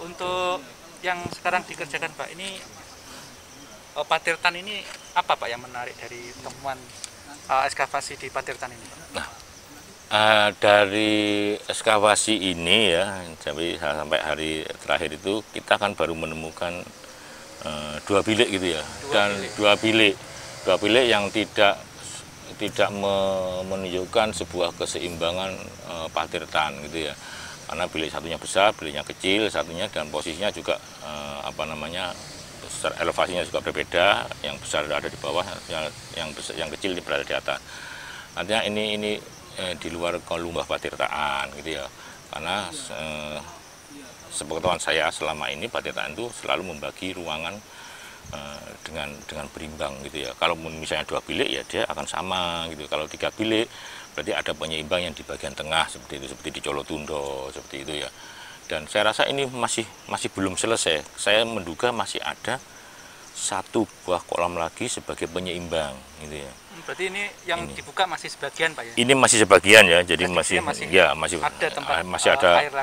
Untuk yang sekarang dikerjakan Pak, ini Patirtan ini apa Pak yang menarik dari temuan ekskavasi di Patirtan ini Pak? Dari ekskavasi ini ya, sampai hari terakhir itu kita kan baru menemukan 2 bilik gitu ya, dan bilik. dua bilik yang tidak menunjukkan sebuah keseimbangan Patirtan gitu ya, karena bilik satunya besar, biliknya kecil, satunya dan posisinya juga elevasinya juga berbeda, yang besar ada di bawah, yang kecil berada di atas. Artinya ini di luar Lumbah Patirtaan gitu ya, karena sepengetahuan saya selama ini Patirtaan itu selalu membagi ruangan dengan berimbang gitu ya. Kalau misalnya 2 bilik ya dia akan sama gitu. Kalau 3 bilik berarti ada penyeimbang yang di bagian tengah seperti itu, seperti di Colotundo seperti itu ya. Dan saya rasa ini masih belum selesai. Saya menduga masih ada 1 buah kolam lagi sebagai penyeimbang gitu ya. Berarti ini yang dibuka masih sebagian Pak ya? Ini masih sebagian ya, jadi masih ada tempat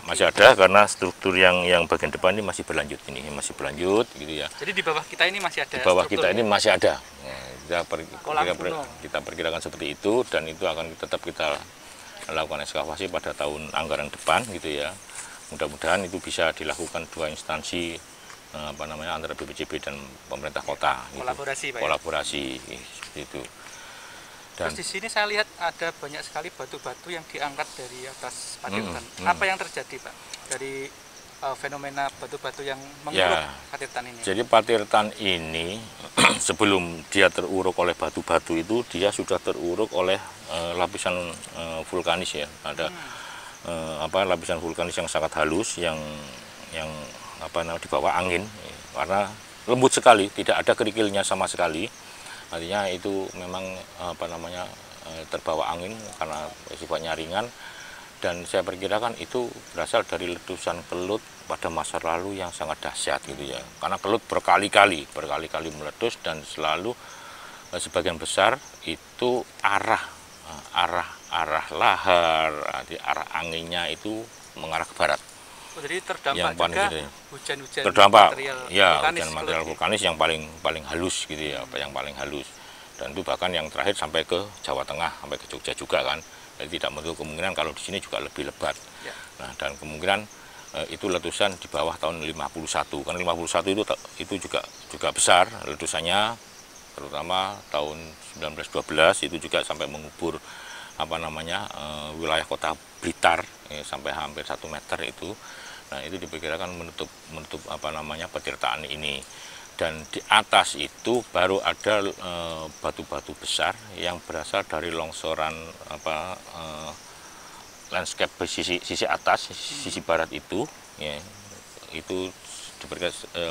masih ada karena struktur yang bagian depan ini masih berlanjut gitu ya. Jadi di bawah kita ini masih ada. Di bawah kita ini masih ada. Nah, kita perkirakan seperti itu, dan itu akan tetap kita lakukan ekskavasi pada tahun anggaran depan gitu ya. Mudah-mudahan itu bisa dilakukan 2 instansi antara BPJB dan pemerintah kota. Kolaborasi gitu. Pak. Kolaborasi seperti itu. Dan terus di sini saya lihat ada banyak sekali batu-batu yang diangkat dari atas Patirtan. Apa yang terjadi Pak dari fenomena batu-batu yang menguruk Patirtan ini? Jadi Patirtan ini sebelum dia teruruk oleh batu-batu itu, dia sudah teruruk oleh lapisan vulkanis ya. Ada lapisan vulkanis yang sangat halus, yang di bawah angin, karena lembut sekali, tidak ada kerikilnya sama sekali. Artinya itu memang terbawa angin karena sifatnya ringan, dan saya perkirakan itu berasal dari letusan kelut pada masa lalu yang sangat dahsyat gitu ya. Karena kelut berkali-kali meletus, dan selalu sebagian besar itu arah lahar, arah anginnya itu mengarah ke barat. Jadi terdampak juga hujan-hujan material vulkanis yang paling halus gitu ya, yang paling halus. Dan itu bahkan yang terakhir sampai ke Jawa Tengah, sampai ke Jogja juga kan. Jadi tidak menutup kemungkinan kalau di sini juga lebih lebat. Ya. Nah, dan kemungkinan itu letusan di bawah tahun 51. Kan 51 itu juga besar letusannya, terutama tahun 1912 itu juga sampai mengubur wilayah kota Blitar sampai hampir 1 meter itu. Nah, itu diperkirakan menutup Patirtaan ini. Dan di atas itu baru ada batu-batu besar yang berasal dari longsoran landscape sisi atas, sisi barat itu ya. Itu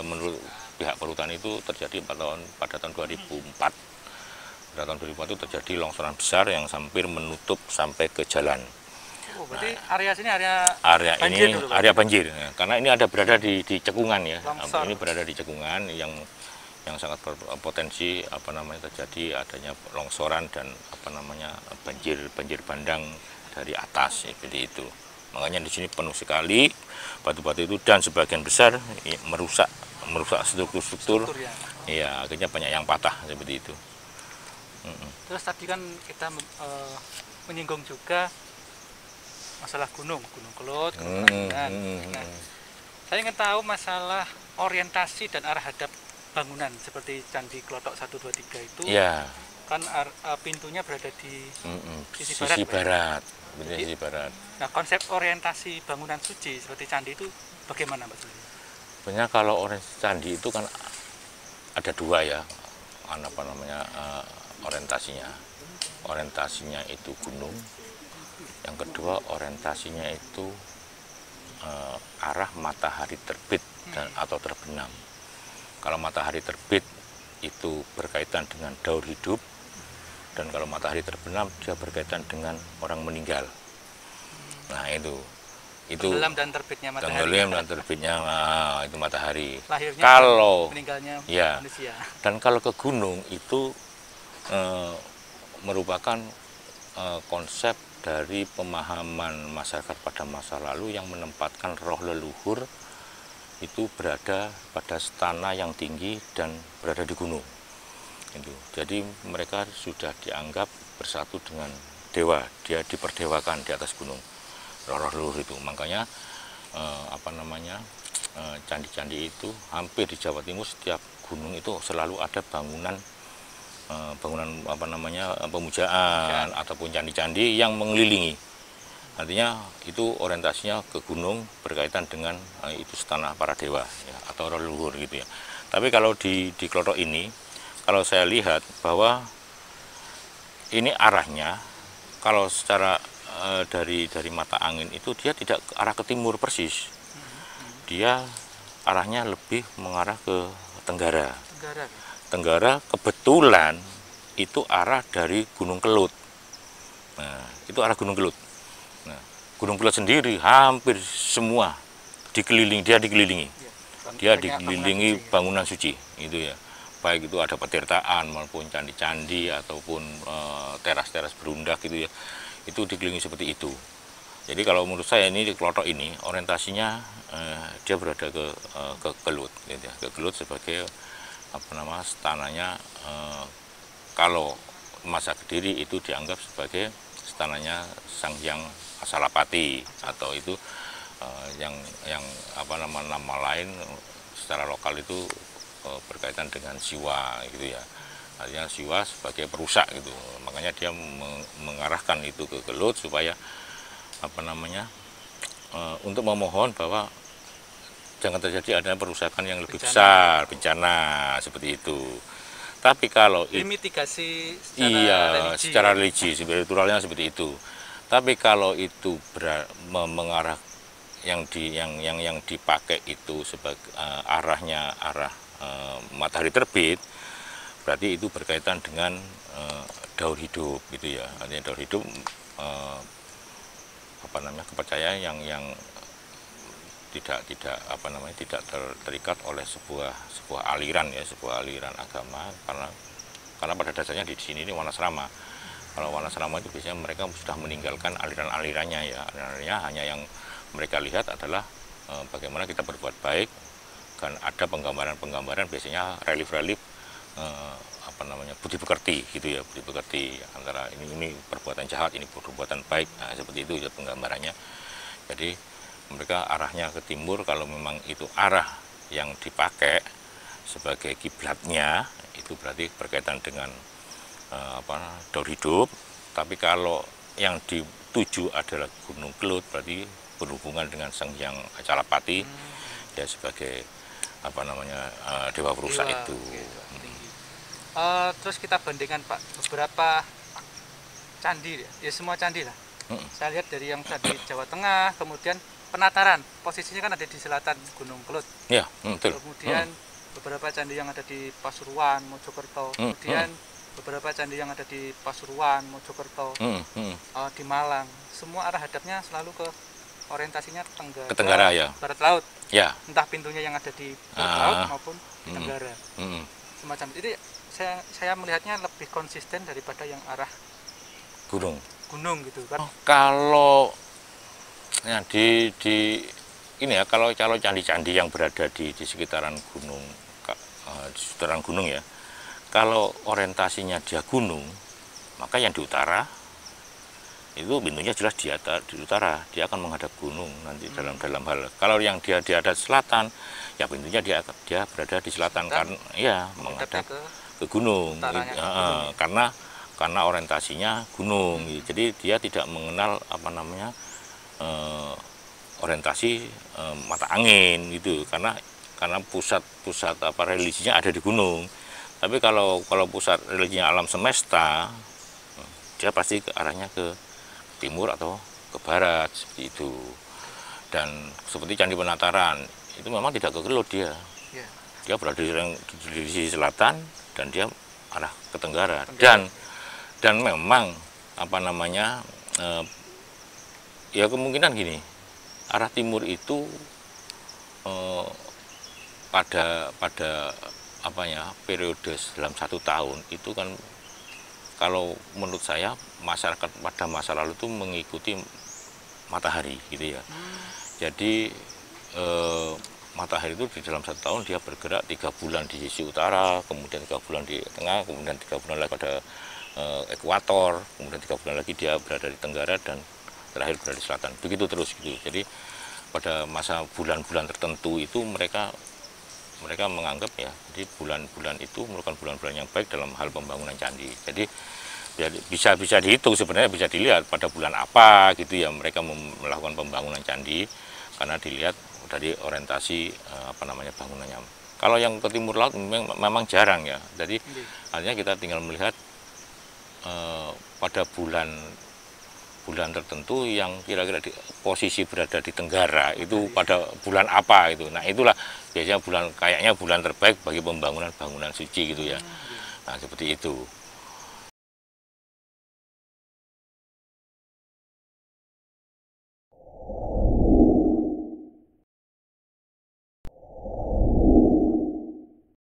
menurut pihak perhutani itu terjadi pada tahun 2004. Pada tahun 2004 itu terjadi longsoran besar yang hampir menutup sampai ke jalan. Berarti area sini area banjir ini dulu, area banjir ya. Karena ini berada di cekungan ya. Longsor. Ini berada di cekungan yang sangat berpotensi terjadi adanya longsoran dan banjir bandang dari atas seperti itu. Makanya di sini penuh sekali batu-batu itu, dan sebagian besar merusak struktur ya. Akhirnya banyak yang patah seperti itu. Terus tadi kan kita menyinggung juga masalah Gunung Kelut, Gunung Rangungan. Nah, saya ingin tahu masalah orientasi dan arah hadap bangunan seperti Candi Klotok 1, 2, 3 itu. Ya. Kan pintunya berada di sisi barat. Jadi, sisi barat. Nah, konsep orientasi bangunan suci seperti candi itu bagaimana Pak? Sebenarnya kalau orientasi candi itu kan ada 2 ya, orientasinya. Orientasinya itu gunung. Yang kedua orientasinya itu arah matahari terbit atau terbenam. Kalau matahari terbit itu berkaitan dengan daur hidup, dan kalau matahari terbenam dia berkaitan dengan orang meninggal. Nah itu tenggelam dan terbitnya matahari. Tenggelam dan terbitnya itu matahari. Lahirnya kalau meninggalnya ya, manusia. Dan kalau ke gunung itu merupakan konsep dari pemahaman masyarakat pada masa lalu yang menempatkan roh leluhur itu berada pada stana yang tinggi dan berada di gunung. Itu. Jadi mereka sudah dianggap bersatu dengan dewa, dia diperdewakan di atas gunung roh-roh leluhur itu. Makanya candi-candi itu hampir di Jawa Timur setiap gunung itu selalu ada bangunan pemujaan ataupun candi-candi yang mengelilingi. Artinya itu orientasinya ke gunung berkaitan dengan itu stana para dewa ya, atau roh leluhur gitu ya. Tapi kalau di Klothok ini, kalau saya lihat bahwa ini arahnya, kalau secara dari mata angin itu dia tidak ke arah ke timur persis, dia arahnya lebih mengarah ke tenggara. Tenggara kebetulan itu arah dari Gunung Kelut. Nah, itu arah Gunung Kelut. Nah, Gunung Kelut sendiri hampir semua dikelilingi. Dia dikelilingi bangunan suci itu ya. Baik itu ada petirtaan maupun candi-candi ataupun teras-teras berundak gitu ya. Itu dikelilingi seperti itu. Jadi kalau menurut saya ini di Klothok ini orientasinya dia berada ke Kelut gitu ya. Ke Kelut sebagai stananya, kalau masa Kediri itu dianggap sebagai stananya Sang Hyang Asalapati, atau itu yang nama lain secara lokal itu berkaitan dengan Siwa gitu ya. Artinya Siwa sebagai perusak gitu. Makanya dia mengarahkan itu ke Kelut supaya untuk memohon bahwa jangan terjadi adanya perusakan yang lebih besar, bencana seperti itu. Tapi kalau mitigasi secara religi, spiritualnya seperti itu. Tapi kalau itu mengarah yang dipakai itu sebagai arahnya arah matahari terbit, berarti itu berkaitan dengan daur hidup gitu ya. Artinya daur hidup kepercayaan yang tidak terikat oleh sebuah aliran ya, sebuah aliran agama, karena pada dasarnya di sini ini Wanasrama. Kalau Wanasrama itu biasanya mereka sudah meninggalkan aliran-alirannya ya. Alirannya hanya yang mereka lihat adalah bagaimana kita berbuat baik, kan ada penggambaran biasanya relief budi pekerti gitu ya, budi pekerti antara ini perbuatan jahat, ini perbuatan baik, nah, seperti itu ya penggambarannya. Jadi mereka arahnya ke timur kalau memang itu arah yang dipakai sebagai kiblatnya, itu berarti berkaitan dengan daur hidup. Tapi kalau yang dituju adalah Gunung Kelut, berarti berhubungan dengan Sang Hyang Asalapati ya, sebagai dewa perusak itu. Terus kita bandingkan Pak beberapa candi ya, semua candi lah. Saya lihat dari yang tadi Jawa Tengah, kemudian Penataran, posisinya kan ada di selatan Gunung Kelut. Ya, betul. Kemudian beberapa candi yang ada di Pasuruan, Mojokerto. Kemudian beberapa candi yang ada di Pasuruan, Mojokerto, di Malang. Semua arah hadapnya selalu ke orientasinya tenggara ya. Barat laut. Ya. Entah pintunya yang ada di barat laut maupun di tenggara. Semacam itu. Saya melihatnya lebih konsisten daripada yang arah gunung gitu kan. Kalau ya kalau candi-candi yang berada di sekitaran gunung ya, kalau orientasinya dia gunung, maka yang di utara itu pintunya jelas di utara, dia akan menghadap gunung nanti dalam hal. Kalau yang dia di atas selatan, ya pintunya dia berada di selatan, karena ya menghadap ke gunung, karena orientasinya gunung. Jadi dia tidak mengenal orientasi mata angin gitu, karena pusat religinya ada di gunung. Tapi kalau pusat religinya alam semesta, dia pasti ke arahnya ke timur atau ke barat seperti itu. Dan seperti Candi Penataran itu memang tidak ke Kelut, dia berada di sisi selatan dan dia arah ke tenggara. Dan memang ya kemungkinan gini, arah timur itu pada periode dalam 1 tahun itu kan, kalau menurut saya masyarakat pada masa lalu itu mengikuti matahari gitu ya. Jadi matahari itu di dalam 1 tahun dia bergerak 3 bulan di sisi utara, kemudian 3 bulan di tengah, kemudian 3 bulan lagi pada ekuator, kemudian 3 bulan lagi dia berada di tenggara, dan terakhir berada di selatan. Begitu terus gitu. Jadi pada masa bulan-bulan tertentu itu mereka menganggap ya, jadi bulan-bulan itu merupakan bulan-bulan yang baik dalam hal pembangunan candi. Jadi bisa dihitung sebenarnya, bisa dilihat pada bulan apa gitu ya mereka melakukan pembangunan candi, karena dilihat dari orientasi bangunannya. Kalau yang ke timur laut memang jarang ya. Jadi artinya kita tinggal melihat pada bulan tertentu yang kira-kira posisi berada di tenggara itu pada bulan apa itu. Nah, itulah biasanya kayaknya bulan terbaik bagi pembangunan bangunan suci gitu ya. Nah, seperti itu.